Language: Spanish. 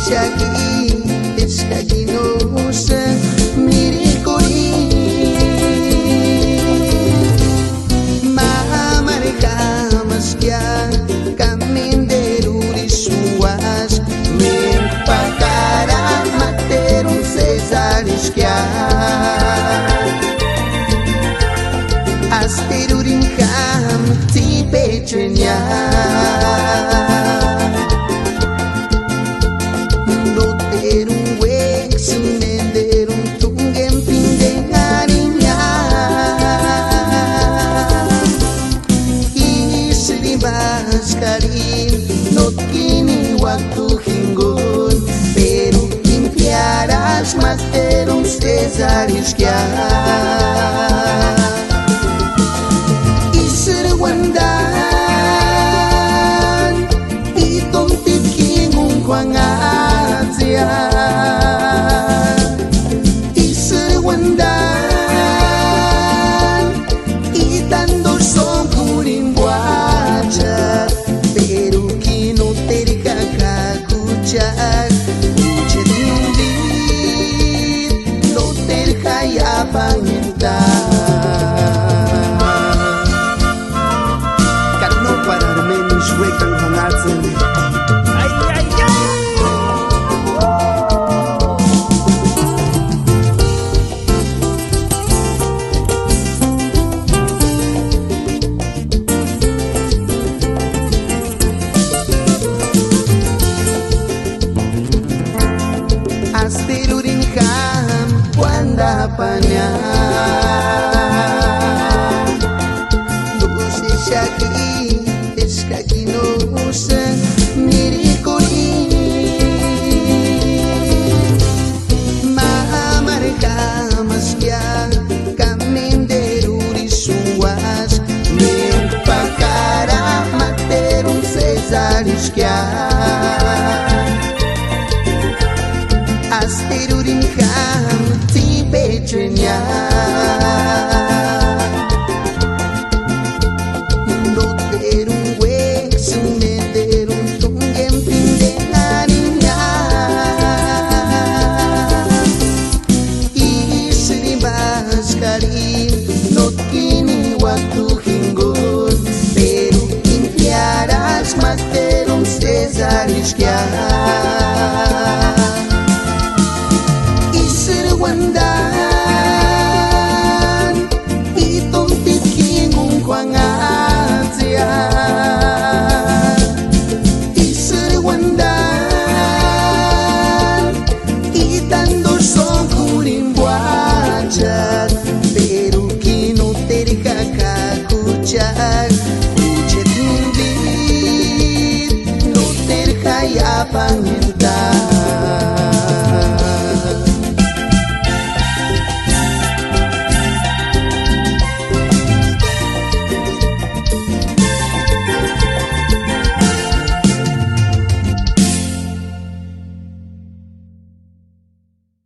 Eskagi no se mirikori Mamarekamas kya kaminderuri suas Mempakara materum cesaris kya Asterurin ham tipechenya no kini waktu hinggun pero limpiarás materum cesaris kya Iserwandan itong tikingung kwangatya Iserwandan itando song kuring buaja pero que no te deja escuchar Mucha dindit no te deja ya pañentar Karena pararme ni suekan hangatsen Ay, ay, ay Asterurin ham wanda panya Dose shaki eskagi no se mirikori Mamarekamas kya kaminderuri suas Mempakara materum cesaris kya Asterurin ham tipechenya No terun wek sumenderun tungem pindengarinya Iseribas karim no kini waktu hinggun pero limpiarás materum cesaris kya Iserwandan itong tikingung kwangatya Iserwandan itando song kuring buaja pero que no te deja escuchar Mucha dindit no te deja ya pañentar